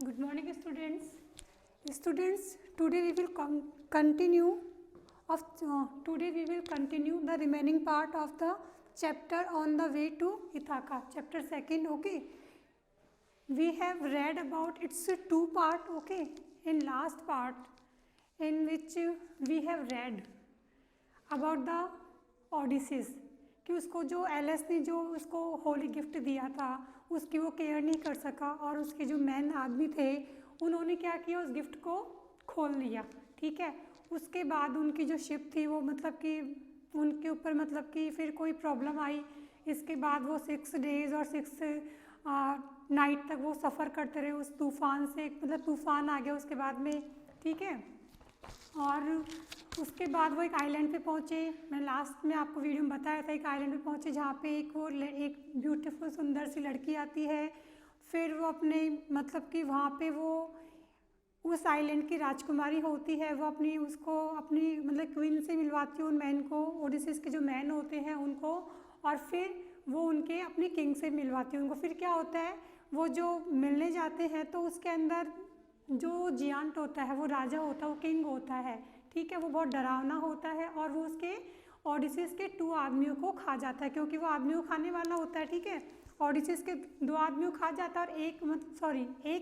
Good morning, students. Today we will continue the remaining part of the chapter on the way to Ithaca, chapter 2. Okay, we have read about its two part. Okay, in last part, in which we have read about the Odysseus, कि उसको जो LS ने जो उसको Holi gift दिया था उसकी वो केयर नहीं कर सका और उसके जो मैन आदमी थे उन्होंने क्या किया, उस गिफ्ट को खोल लिया. ठीक है, उसके बाद उनकी जो शिप थी वो मतलब कि उनके ऊपर मतलब कि फिर कोई प्रॉब्लम आई. इसके बाद वो 6 डेज़ और 6 नाइट तक वो सफ़र करते रहे उस तूफ़ान से. मतलब तूफ़ान आ गया उसके बाद में. ठीक है, और उसके बाद वो एक आइलैंड पे पहुँचे. मैं लास्ट में आपको वीडियो में बताया था, एक आइलैंड पे पहुँचे जहाँ पे एक ब्यूटीफुल सुंदर सी लड़की आती है. फिर वो अपने मतलब कि वहाँ पे वो उस आइलैंड की राजकुमारी होती है, वो अपनी मतलब क्वीन से मिलवाती है उन मैन को, ओडिसीज के जो मैन होते हैं उनको, और फिर वो उनके अपने किंग से मिलवाती है उनको. फिर क्या होता है, वो जो मिलने जाते हैं तो उसके अंदर जो जियांट होता है वो राजा होता है, वो किंग होता है. ठीक है, वो बहुत डरावना होता है और वो उसके ओडिसीज के 2 आदमियों को खा जाता है, क्योंकि वो आदमियों को खाने वाला होता है. ठीक है, ओडिसीज के 2 आदमियों को खा जाता है और एक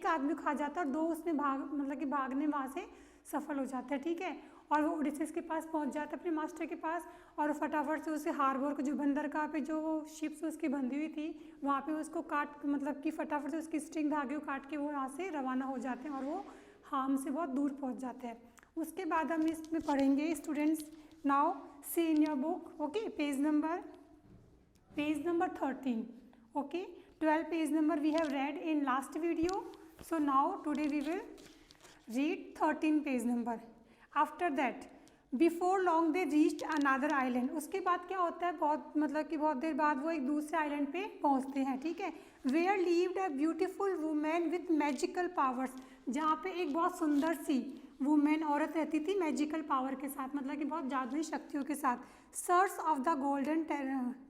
आदमी को खा जाता है और 2 उसमें भागने वहाँ से सफल हो जाता है. ठीक है, और वो ओडिसीज के पास पहुँच जाता है अपने मास्टर के पास, और फटाफट से उसे हार्बर को जो बंदरगाह पे जो वो शिप्स उसकी बंधी हुई थी वहाँ पे उसको काट मतलब कि फटाफट से उसकी स्ट्रिंग धागे को काट के वो यहाँ से रवाना हो जाते हैं और वो हाम से बहुत दूर पहुँच जाते हैं. उसके बाद हम इसमें पढ़ेंगे students. Now see in your book. Okay, page number 13. okay, 12 page number we have read in last video. So now today we will read 13 page number. After that, before long they reached another island. उसके बाद क्या होता है, बहुत देर बाद वो एक दूसरे आइलैंड पे पहुंचते हैं. ठीक है, where lived a beautiful woman with magical powers. जहाँ पे एक बहुत सुंदर सी वुमेन औरत रहती थी मैजिकल पावर के साथ, मतलब कि बहुत जादुई शक्तियों के साथ. Circe of the golden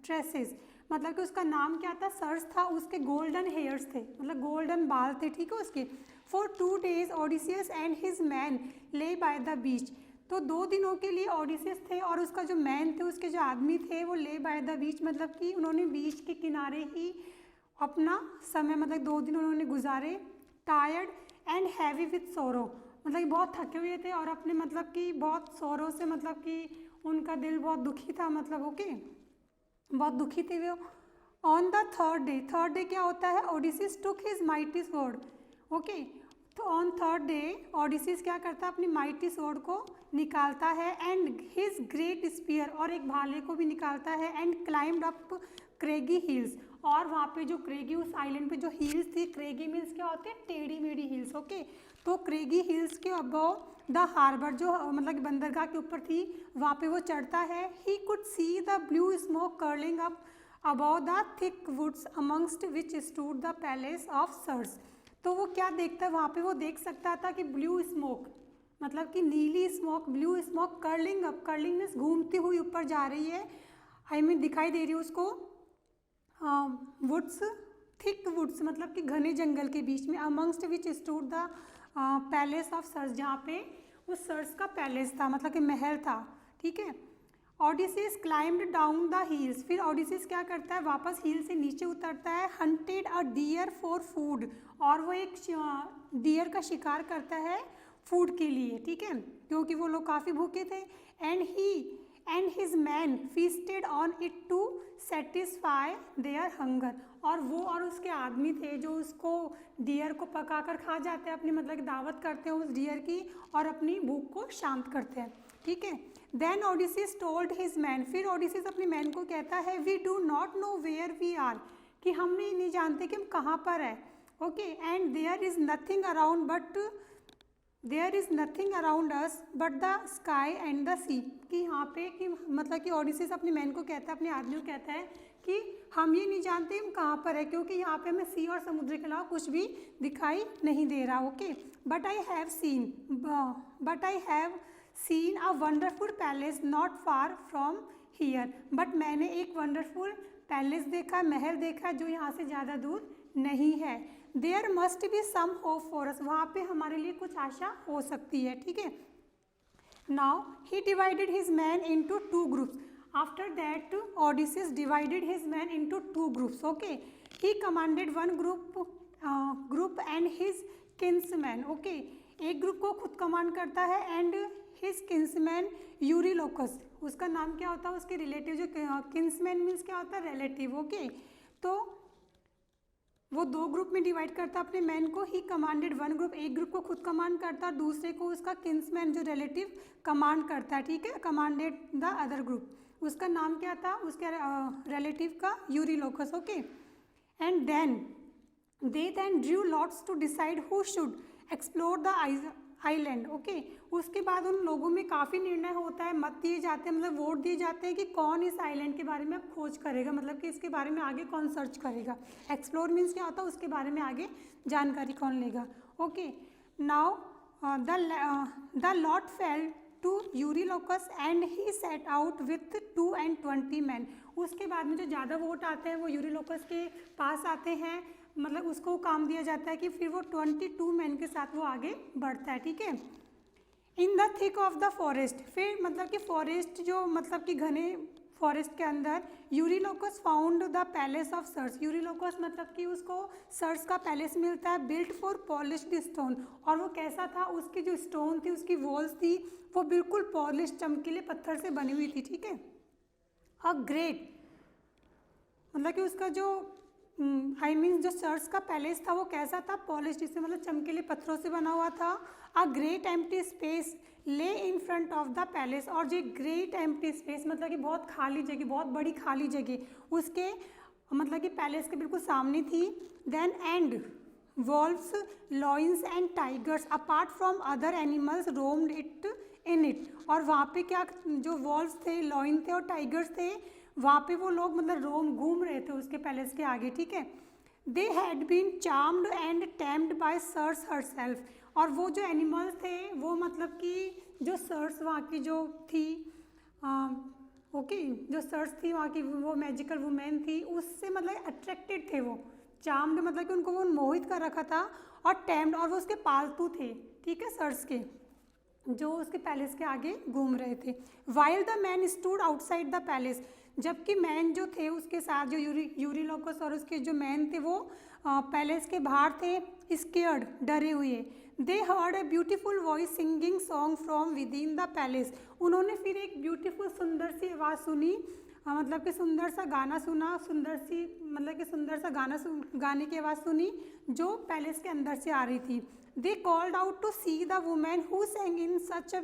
tresses, मतलब कि उसका नाम क्या था, सर्स था. उसके गोल्डन हेयर्स थे, मतलब गोल्डन बाल थे. ठीक है, उसके. For 2 days Odysseus and his man ले बाय द बीच. तो 2 दिनों के लिए ओडिसियस थे और उसका जो मैन थे, उसके जो आदमी थे, वो ले बाय द बीच, मतलब कि उन्होंने बीच के किनारे ही अपना समय मतलब 2 दिन उन्होंने गुजारे. टायर्ड एंड हैवी विथ सोरो, मतलब कि बहुत थके हुए थे और अपने मतलब कि बहुत सोरो से मतलब कि उनका दिल बहुत दुखी था. मतलब ओके, बहुत दुखी थे वो. ऑन द थर्ड डे क्या होता है, Odysseus took his mighty sword. Okay, तो ऑन थर्ड डे ओडिसीज क्या करता है, अपनी माइटी स्वॉर्ड को निकालता है एंड हिज ग्रेट स्पीयर, और एक भाले को भी निकालता है. एंड क्लाइम्ड अप क्रेगी हिल्स, और वहाँ पे जो क्रेगी उस आइलैंड पे जो हिल्स थी, क्रेगी मीन्स क्या होते हैं, टेढ़ी मेढ़ी हिल्स. ओके, तो क्रेगी हिल्स के अबव द हार्बर, जो मतलब बंदरगाह के ऊपर थी, वहाँ पे वो चढ़ता है. He could see the blue smoke curling up above the thick woods amongst which stood the palace of Circe. तो वो क्या देखता है वहाँ पे, वो देख सकता था कि ब्लू स्मोक मतलब कि नीली smoke, blue smoke curling up, curling means घूमती हुई ऊपर जा रही है. दिखाई दे रही है उसको. वुड्स, थिक वुड्स मतलब कि घने जंगल के बीच में. Amongst which stood the palace of Circe, जहाँ पे उस सर्स का पैलेस था, मतलब कि महल था. ठीक है, ओडिसीज क्लाइम्ड डाउन द हिल्स. फिर ओडिसीज क्या करता है, वापस हिल से नीचे उतरता है. Hunted a deer for food, और वो एक डियर का शिकार करता है फूड के लिए. ठीक है, क्योंकि वो लोग काफ़ी भूखे थे. And his man feasted on it to satisfy their hunger, और वो और उसके आदमी थे जो उसको डियर को पकाकर खा जाते हैं, अपनी मतलब दावत करते हैं उस डियर की और अपनी भूख को शांत करते हैं. ठीक है, then Odysseus told his man. फिर ओडिसीज अपने मैन को कहता है, we do not know where we are, कि हम नहीं जानते कि हम कहाँ पर है. Okay, and there is nothing around us but the sky and the sea, कि यहाँ पे कि मतलब कि ओडिसीज अपने मैन को कहता है, अपने आदमी को कहता है कि हम ये नहीं जानते हम कहाँ पर है, क्योंकि यहाँ पे हमें सी और समुद्र के अलावा कुछ भी दिखाई नहीं दे रहा. Okay, but I have seen a wonderful palace not far from here. But मैंने एक वंडरफुल पैलेस देखा, महल देखा जो यहाँ से ज़्यादा दूर नहीं है. There must be some hope for us, वहाँ पे हमारे लिए कुछ आशा हो सकती है, ठीक है। Now he divided his man into two groups, after that Odysseus divided his men into two groups, okay. He commanded one group and his kinsman, okay. एक ग्रुप को खुद कमांड करता है एंड हिज किन्समैन यूरिलोकस, उसका नाम क्या होता है, उसके रिलेटिव, जो किन्समैन मीन्स क्या होता है, रिलेटिव, ओके। तो वो दो ग्रुप में डिवाइड करता है अपने मैन को। ही कमांडेड वन ग्रुप, एक ग्रुप को खुद कमांड करता है, दूसरे को उसका किन्समैन जो रिलेटिव कमांड करता है, ठीक है। कमांडेड द अदर ग्रुप, उसका नाम क्या था, उसके रिलेटिव का Eurylochus, okay. And then they drew lots to decide who should explore the island, okay. उसके बाद उन लोगों में काफ़ी निर्णय होता है, मत दिए जाते हैं, मतलब वोट दिए जाते हैं कि कौन इस आइलैंड के बारे में खोज करेगा, मतलब कि इसके बारे में आगे कौन सर्च करेगा। एक्सप्लोर मीन्स क्या होता है, उसके बारे में आगे जानकारी कौन लेगा, okay. Now the lot fell to Eurylochus and he set out with 2 and 20 man. उसके बाद में जो ज़्यादा वोट आते हैं वो यूरिलोकस के पास आते हैं, मतलब उसको काम दिया जाता है कि फिर वो 22 मैन के साथ वो आगे बढ़ता है, ठीक है। In the thick of the forest, फिर मतलब कि फॉरेस्ट जो मतलब कि घने फॉरेस्ट के अंदर Eurylochus found the palace of Circe. Eurylochus मतलब कि उसको सर्स का पैलेस मिलता है, बिल्ट फॉर पॉलिश्ड स्टोन। और वो कैसा था, उसकी जो स्टोन थी, उसकी वॉल्स थी, वो बिल्कुल पॉलिश चमकीले पत्थर से बनी हुई थी, ठीक है। अ ग्रेट, मतलब कि उसका जो जो सर्स का पैलेस था वो कैसा था, पॉलिश, जिससे मतलब चमकीले पत्थरों से बना हुआ था। अ ग्रेट एम्प्टी स्पेस ले in front of the palace, और जो ग्रेट एम्प्टी स्पेस मतलब कि बहुत खाली जगह, बहुत बड़ी खाली जगह उसके मतलब कि पैलेस के बिल्कुल सामने थी। Then and wolves, lions and tigers apart from other animals roamed it in it, और वहाँ पे क्या, जो वॉल्व्स थे, लॉयन थे और टाइगर्स थे, वहाँ पे वो लोग मतलब घूम रहे थे उसके पैलेस के आगे, ठीक है। They had been charmed and tamed by Circe herself, और वो जो एनिमल्स थे वो मतलब कि जो सर्स वहाँ की जो थी, ओके, जो सर्स थी वहाँ की, वो मैजिकल वुमेन थी, उससे मतलब अट्रैक्टेड थे वो। चार्म्ड मतलब कि उनको वो मोहित कर रखा था, और टैम्ड, और वो उसके पालतू थे, ठीक है, सर्स के, जो उसके पैलेस के आगे घूम रहे थे। While the man stood outside the palace, जबकि मैन जो थे उसके साथ, जो यूरिलोकस और उसके जो मैन थे वो पैलेस के बाहर थे, स्केयर्ड, डरे हुए। दे heard a beautiful voice singing song from with in the palace, उन्होंने फिर एक ब्यूटीफुल सुंदर सी आवाज़ सुनी, मतलब कि सुंदर सा गाना सुना, सुंदर सी मतलब कि सुंदर सा गाने की आवाज़ सुनी जो पैलेस के अंदर से आ रही थी। They called out to see the women who sang in such a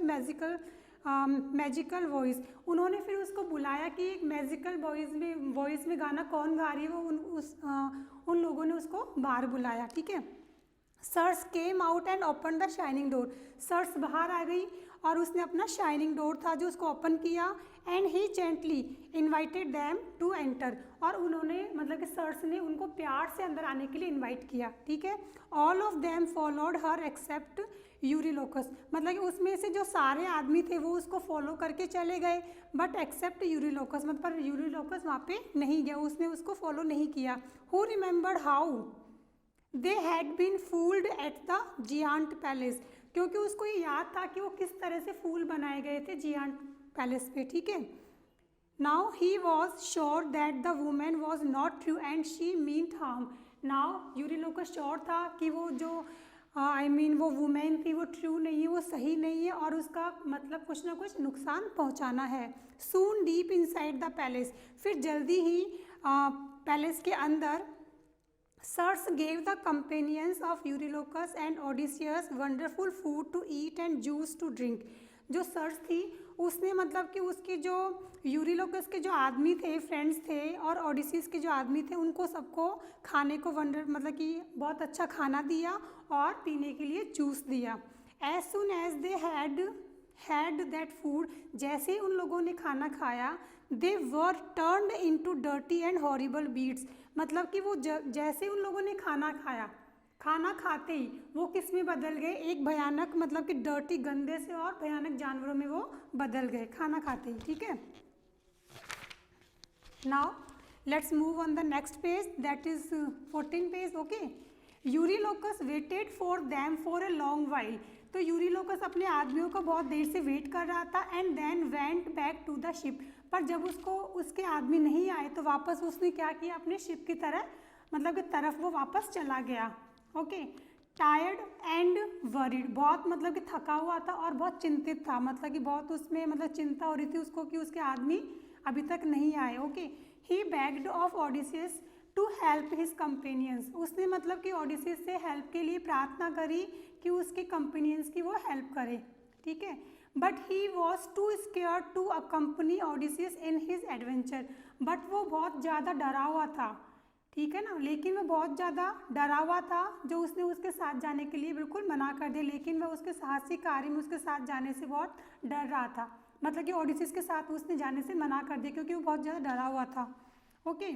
magical voice, उन्होंने फिर उसको बुलाया कि एक मैजिकल वॉइस में गाना कौन गा रही है, वो उन लोगों ने उसको बाहर बुलाया, ठीक है। Circe came out and open the shining door, Circe बाहर आ गई और उसने अपना शाइनिंग डोर था जो उसको ओपन किया। And he gently invited them to enter, और उन्होंने मतलब कि सर्स ने उनको प्यार से अंदर आने के लिए इन्वाइट किया, ठीक है। All of them followed her except Eurylochus, मतलब कि उसमें से जो सारे आदमी थे वो उसको फॉलो करके चले गए, बट एक्सेप्ट यूरिलोकस, मतलब यूरिलोकस वहाँ पे नहीं गया, उसने उसको फॉलो नहीं किया। Who remembered how they had been fooled at the giant palace, क्योंकि उसको ये याद था कि वो किस तरह से फूल बनाए गए थे जियांट पैलेस पे, ठीक है। Now he was sure that the women was not true and she meant harm, now Eurylochus sure था कि वो जो वो वुमेन थी वो ट्रू नहीं है, वो सही नहीं है, और उसका मतलब कुछ ना कुछ नुकसान पहुंचाना है। Soon deep inside the palace, फिर जल्दी ही पैलेस के अंदर Circe gave the companions of Eurylochus and Odysseus wonderful food to eat and juice to drink, जो सर्स थी उसने मतलब कि उसके जो यूरिलोकस के जो आदमी थे, फ्रेंड्स थे, और ओडिसीज के जो आदमी थे, उनको सबको खाने को मतलब कि बहुत अच्छा खाना दिया और पीने के लिए जूस दिया। As soon as they had that food, जैसे उन लोगों ने खाना खाया, they were turned into dirty and horrible beasts, मतलब कि वो जैसे उन लोगों ने खाना खाया, खाना खाते ही वो किस में बदल गए, एक भयानक मतलब कि डर्टी, गंदे से और भयानक जानवरों में वो बदल गए खाना खाते ही, ठीक है। Now let's move on the next page, that is 14 page, okay. Eurylochus waited for them for a long while. तो यूरिलोकस अपने आदमियों को बहुत देर से वेट कर रहा था। And then went back to the ship, पर जब उसको उसके आदमी नहीं आए तो वापस उसने क्या किया, अपने शिप की तरह मतलब की तरफ वो वापस चला गया। ओके, टायर्ड एंड वरीड, बहुत मतलब कि थका हुआ था और बहुत चिंतित था, मतलब कि बहुत उसमें मतलब चिंता हो रही थी उसको कि उसके आदमी अभी तक नहीं आए। Okay, he begged of Odysseus to help his companions, उसने मतलब कि ओडिसियस से हेल्प के लिए प्रार्थना करी कि उसके कंपेनियंस की वो हेल्प करे। ठीक है, but he was too scared to accompany Odysseus in his adventure, but वो बहुत ज़्यादा डरा हुआ था। ठीक है ना, लेकिन वह बहुत ज़्यादा डरा हुआ था, जो उसने उसके साथ जाने के लिए बिल्कुल मना कर दिया, लेकिन वह उसके साहसी कार्य में उसके साथ जाने से बहुत डर रहा था, मतलब कि ओडिसियस के साथ उसने जाने से मना कर दिया क्योंकि वो बहुत ज़्यादा डरा हुआ था। ओके,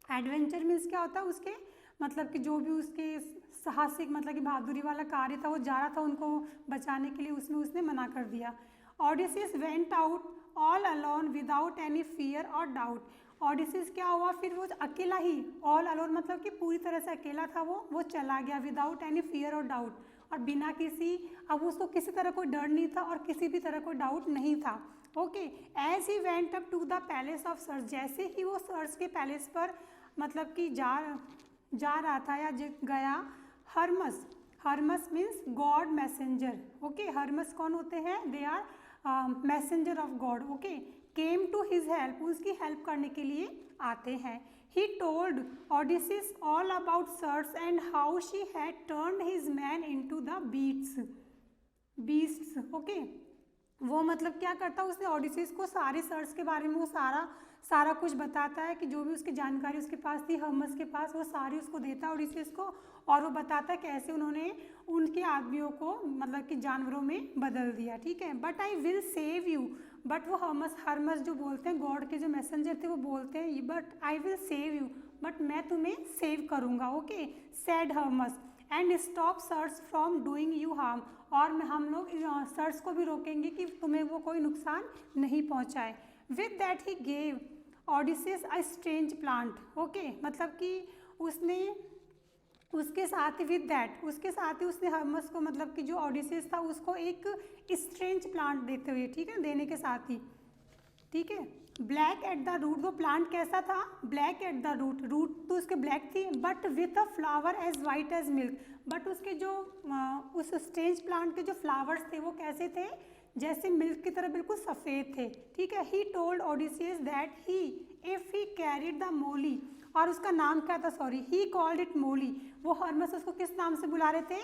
एडवेंचर मीन्स क्या होता है, उसके मतलब कि जो भी उसके साहसिक मतलब कि बहादुरी वाला कार्य था वो जा रहा था उनको बचाने के लिए, उसमें उसने मना कर दिया। Odysseus went out all alone without any fear और डाउट, ओडिसियस क्या हुआ फिर वो अकेला ही, ऑल अलोन मतलब कि पूरी तरह से अकेला था वो चला गया, विदाउट एनी फियर और डाउट, और बिना किसी, अब उसको किसी तरह कोई डर नहीं था और किसी भी तरह कोई डाउट नहीं था। Okay, as he went up to the palace of Circe, जैसे ही वो सर्स के पैलेस पर मतलब कि जा रहा था या गया, Hermes, Hermes means god messenger. Okay, Hermes कौन होते हैं, they are messenger of god. Okay, came to his help, उसकी हेल्प करने के लिए आते हैं। He told Odysseus all about Circe and how she had turned his man into the beasts. Okay, वो मतलब क्या करता है, उसने ओडिसिस को सारे सर्स के बारे में वो सारा कुछ बताता है कि जो भी उसकी जानकारी उसके पास थी हर्मस के पास, वो सारी उसको देता है ओडिसिस को, और वो बताता है कैसे उन्होंने उनके आदमियों को मतलब कि जानवरों में बदल दिया। ठीक है, but I will save you, but वो हर्मस जो बोलते हैं, गॉड के जो मैसेंजर थे वो बोलते हैं, but I will save you, but मैं तुम्हें सेव करूँगा। Okay, said Hermes, and stop Circe from doing you harm, और हम लोग सर्स को भी रोकेंगे कि तुम्हें वो कोई नुकसान नहीं पहुँचाए। With that he gave Odysseus a strange plant. Okay, मतलब कि उसने उसके साथ ही विद दैट उसके साथ ही उसने हर्मस को मतलब कि जो ओडिसियस था उसको एक स्ट्रेंज प्लांट देते हुए, ठीक है, देने के साथ ही, ठीक है, ब्लैक एट द रूट, वो प्लांट कैसा था, ब्लैक एट द रूट तो उसके ब्लैक थी, but with a flower as white as milk, but उसके जो उस स्ट्रेंज प्लांट के जो फ्लावर्स थे वो कैसे थे, जैसे मिल्क की तरह बिल्कुल सफ़ेद थे। ठीक है, he told Odysseus that he if he carried the moly, और उसका नाम क्या था, sorry, he called it moly, वो हर्मस उसको किस नाम से बुला रहे थे,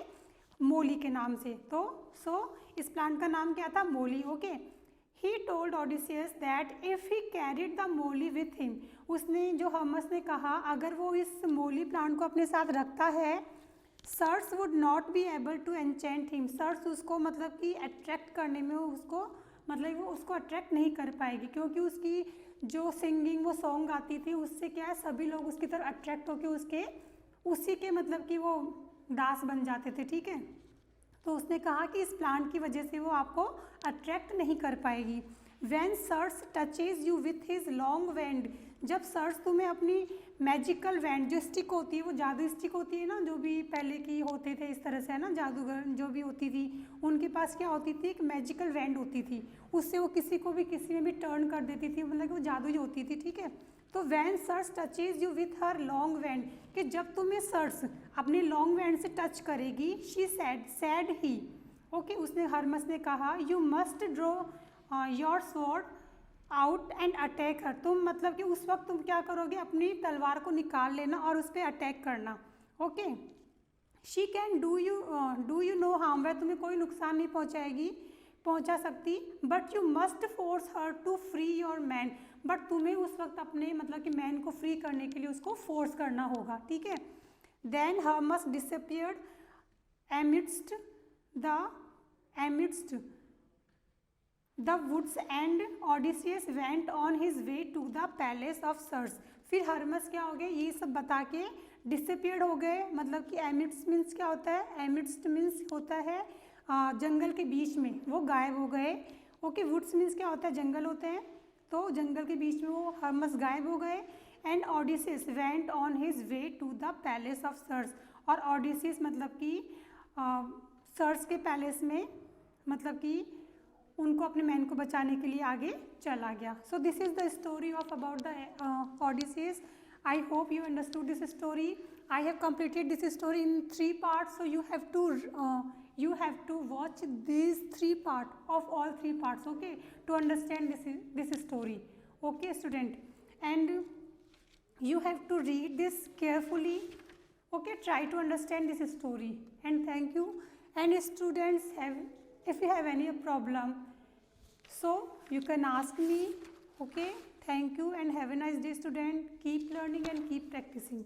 मोली के नाम से, तो इस प्लांट का नाम क्या था, moly. Okay, he told Odysseus that if he carried the moly with him, उसने जो हर्मस ने कहा अगर वो इस मोली प्लांट को अपने साथ रखता है, Circe would not be able to enchant him, Circe उसको मतलब कि अट्रैक्ट करने में उसको मतलब वो उसको अट्रैक्ट नहीं कर पाएगी, क्योंकि उसकी जो सिंगिंग वो सॉन्ग गाती थी उससे क्या है, सभी लोग उसकी तरफ अट्रैक्ट होकर उसी के मतलब कि वो दास बन जाते थे। ठीक है, तो उसने कहा कि इस प्लांट की वजह से वो आपको अट्रैक्ट नहीं कर पाएगी। When Circe touches you with his long wand, जब सर्स तुम्हें अपनी मैजिकल वैंड जो स्टिक होती है, वो जादू स्टिक होती है ना, जो भी पहले की होते थे इस तरह से है ना, जादूगर जो भी होती थी उनके पास क्या होती थी, एक मैजिकल वैंड होती थी, उससे वो किसी को भी किसी में भी टर्न कर देती थी, मतलब कि वो जादू ही होती थी। ठीक है, तो when Circe touches you with her long wand, कि जब तुम्हें सर्स अपनी लॉन्ग वैंड से टच करेगी, शी सैड ही, ओके, उसने हर्मस ने कहा, you must draw your sword out and attack her, तुम मतलब कि उस वक्त तुम क्या करोगे, अपनी तलवार को निकाल लेना और उस पर अटैक करना। Okay, she can do you no harm, वह तुम्हें कोई नुकसान नहीं पहुंचा सकती, but you must force her to free your man, but तुम्हें उस वक्त अपने मतलब कि मैन को फ्री करने के लिए उसको फोर्स करना होगा। ठीक है, then Hermes disappeared amidst the woods and Odysseus went on his way to the palace of Circe, फिर हर्मस क्या हो गए, ये सब बता के डिसअपियर्ड हो गए, मतलब कि एमिड्स मीन्स क्या होता है, एमिड्स मीन्स होता है जंगल के बीच में, वो गायब हो गए। ओके, वुड्स मीन्स क्या होता है, जंगल होते हैं, तो जंगल के बीच में वो हर्मस गायब हो गए। And Odysseus went on his way to the palace of Circe, और ऑडिसिस मतलब कि सर्स के पैलेस में, मतलब कि उनको अपने मैन को बचाने के लिए आगे चला गया. So this is the story of about the Odysseus. I hope you understood this story. I have completed this story in 3 parts, so you have to watch these 3 parts of all 3 parts, okay, to understand this story, okay student, and you have to read this carefully, okay, try to understand this story, and thank you. And students, if you have any problem, so you can ask me, okay. Thank you and have a nice day student. Keep learning and keep practicing.